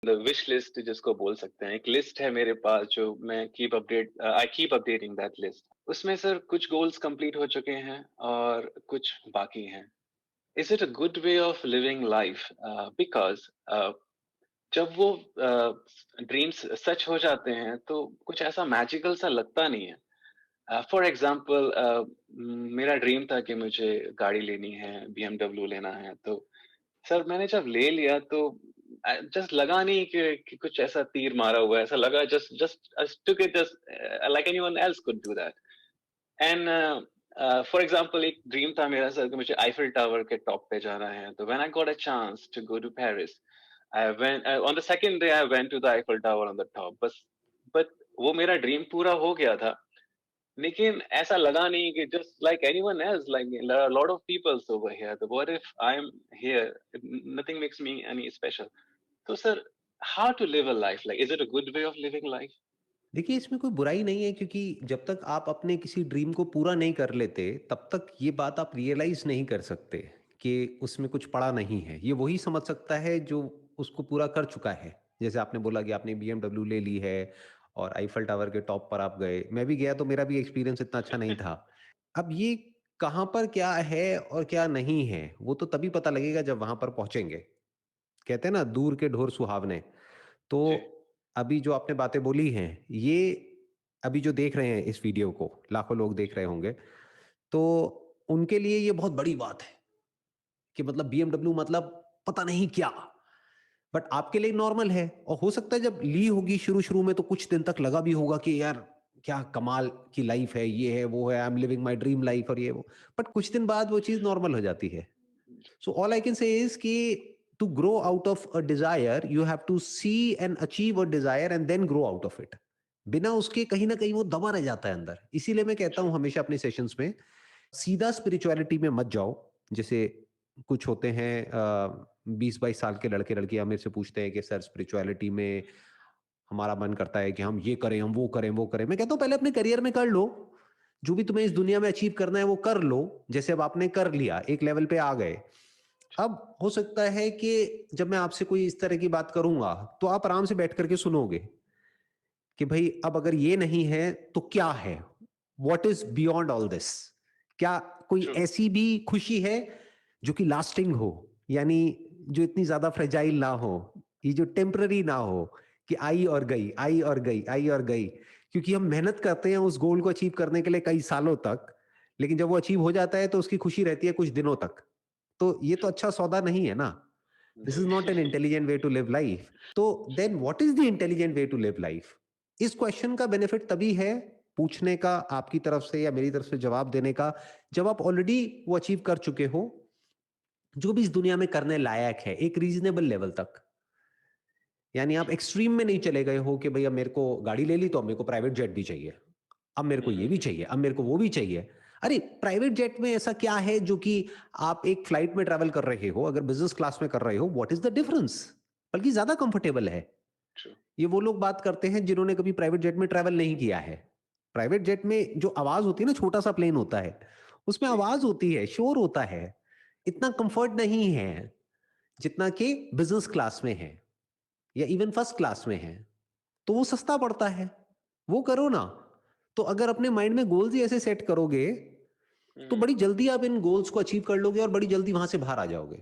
Wish list जिसको बोल सकते हैं, एक लिस्ट है मेरे पास जो मैं I keep updating that list. उसमें सर कुछ गोल्स कंप्लीट हो चुके हैं और कुछ बाकी हैं। Is it a good way of living life? Because जब वो ड्रीम्स सच हो जाते हैं तो कुछ ऐसा मैजिकल सा लगता नहीं है। फॉर एग्जाम्पल, मेरा ड्रीम था कि मुझे गाड़ी लेनी है, BMW लेना है। तो सर मैंने जब ले लिया तो जस्ट लगा नहीं कि कुछ ऐसा तीर मारा हुआ है, ऐसा लगा just just took it just like anyone else could do that. And for example, एक ड्रीम था मेरा सर कि मुझे आईफिल टावर के टॉप पे जाना है। तो when I got a chance to go to Paris, I went on the second day, I went to the Eiffel Tower on the top. But वो मेरा ड्रीम पूरा हो गया था, लेकिन ऐसा लगा नहीं कि just like anyone else, like there are a lot of people over here. So what if I'm here? Nothing makes me any special. So sir, how to live a life? Like, is it a good way of living life? देखिए, इसमें कोई बुराई नहीं है, क्योंकि जब तक आप अपने किसी ड्रीम को पूरा नहीं कर लेते तब तक ये बात आप रियलाइज नहीं कर सकते कि उसमें कुछ पड़ा नहीं है। ये वही समझ सकता है जो उसको पूरा कर चुका है। जैसे आपने बोला कि आपने BMW ले ली है और आईफल टावर के टॉप पर आप गए। मैं भी गया तो मेरा भी एक्सपीरियंस इतना अच्छा नहीं था। अब ये कहाँ पर क्या है और क्या नहीं है वो तो तभी पता लगेगा जब वहां पर पहुंचेंगे। कहते हैं ना, दूर के ढोर सुहावने। तो जी, अभी जो आपने बातें बोली हैं, ये अभी जो देख रहे हैं इस वीडियो को लाखों लोग देख रहे होंगे, तो उनके लिए ये बहुत बड़ी बात है कि मतलब BMW मतलब पता नहीं क्या। बट आपके लिए नॉर्मल है, और हो सकता है जब ली होगी शुरू शुरू में तो कुछ दिन तक लगा भी होगा कि यार क्या कमाल की लाइफ है, ये है वो है, I am living my dream life और ये वो। बट कुछ दिन बाद वो चीज नॉर्मल हो जाती है। So all I can say is कि to grow out of a desire, you have to see and achieve a desire and then grow out of it. बिना उसके कहीं ना कहीं वो दबा रह जाता है अंदर। इसीलिए मैं कहता हूं true. हमेशा अपने सेशंस में सीधा स्पिरिचुअलिटी में मत जाओ। जैसे कुछ होते हैं 20-22 साल के लड़के लड़कियां मेरे से पूछते हैं कि सर स्पिरिचुअलिटी में हमारा मन करता है कि हम ये करें, हम वो करें, वो करें। मैं कहता हूं पहले अपने करियर में कर लो, जो भी तुम्हें इस दुनिया में अचीव करना है वो कर लो। जैसे अब आपने कर लिया, एक लेवल पे आ गए। अब हो सकता है कि जब मैं आपसे कोई इस तरह की बात करूंगा तो आप आराम से बैठ करके सुनोगे कि भाई अब अगर ये नहीं है तो क्या है, what is beyond all this. क्या कोई True. ऐसी भी खुशी है जो कि लास्टिंग हो, यानी जो इतनी ज्यादा फ्रेजाइल ना हो, ये जो टेम्पररी ना हो कि आई और गई, आई और गई, आई और गई। क्योंकि हम मेहनत करते हैं उस गोल को अचीव करने के लिए कई सालों तक, लेकिन जब वो अचीव हो जाता है तो उसकी खुशी रहती है कुछ दिनों तक। तो ये तो अच्छा सौदा नहीं है ना। दिस इज जी। Not an intelligent way to live life. तो then what is the intelligent way to live life? इस क्वेश्चन का बेनिफिट तभी है पूछने का, आपकी तरफ से या मेरी तरफ से जवाब देने का, जब आप ऑलरेडी वो अचीव कर चुके हो जो भी इस दुनिया में करने लायक है एक रीजनेबल लेवल तक। यानी आप True. एक्सट्रीम में नहीं चले गए हो कि भैया मेरे को गाड़ी ले ली तो अब मेरे को प्राइवेट जेट भी चाहिए, अब मेरे को ये भी चाहिए, अब मेरे को वो भी चाहिए। अरे प्राइवेट जेट में ऐसा क्या है जो कि आप एक फ्लाइट में ट्रैवल कर रहे हो, अगर बिजनेस क्लास में कर रहे हो, व्हाट इज द डिफरेंस? बल्कि ज्यादा कंफर्टेबल है। True. ये वो लोग बात करते हैं जिन्होंने कभी प्राइवेट जेट में ट्रैवल नहीं किया है। प्राइवेट जेट में जो आवाज होती है ना, छोटा सा प्लेन होता है, उसमें जी, आवाज होती है, शोर होता है, इतना कंफर्ट नहीं है जितना कि बिजनेस क्लास में है या इवन फर्स्ट क्लास में है। तो वो सस्ता पड़ता है, वो करो ना। तो अगर अपने माइंड में गोल्स ही ऐसे सेट करोगे तो बड़ी जल्दी आप इन गोल्स को अचीव कर लोगे और बड़ी जल्दी वहां से बाहर आ जाओगे।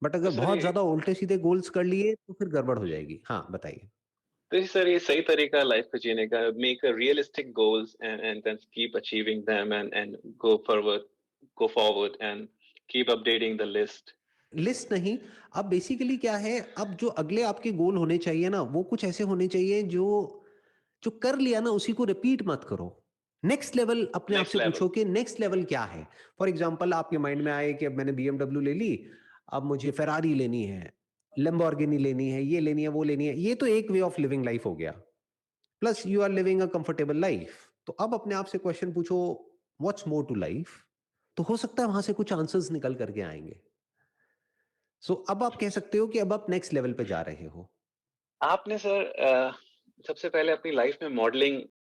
बट तो अगर सर बहुत ये ज्यादा उल्टे सीधे गोल्स कर लिए तो फिर गड़बड़ हो जाएगी। हाँ बताइए। सर ये सही तरीका है लाइफ को जीने का। Make a realistic goals and then keep achieving them and go forward and keep updating the list. List नहीं, अब बेसिकली क्या है, अब जो अगले आपके गोल होने चाहिए ना वो कुछ ऐसे होने चाहिए जो जो कर लिया ना उसी को रिपीट मत करो। नेक्स्ट लेवल अपने आप नेक्स्ट से लेवल। पूछो कि नेक्स्ट लेवल क्या है। फॉर एग्जाम्पल आपके माइंड में आए कि अब मैंने BMW ले ली, अब मुझे फेरारी लेनी है, लैम्बोर्गिनी लेनी है, ये लेनी है, वो लेनी है। ये तो एक वे ऑफ लिविंग लाइफ हो गया, plus you are living a comfortable life. तो अब अपने आप से क्वेश्चन पूछो, व्हाट्स मोर टू लाइफ? तो हो सकता है वहां से कुछ आंसर्स निकल करके आएंगे। सो अब आप कह सकते हो कि अब आप नेक्स्ट लेवल पे जा रहे हो। आपने सर सबसे पहले अपनी लाइफ में मॉडलिंग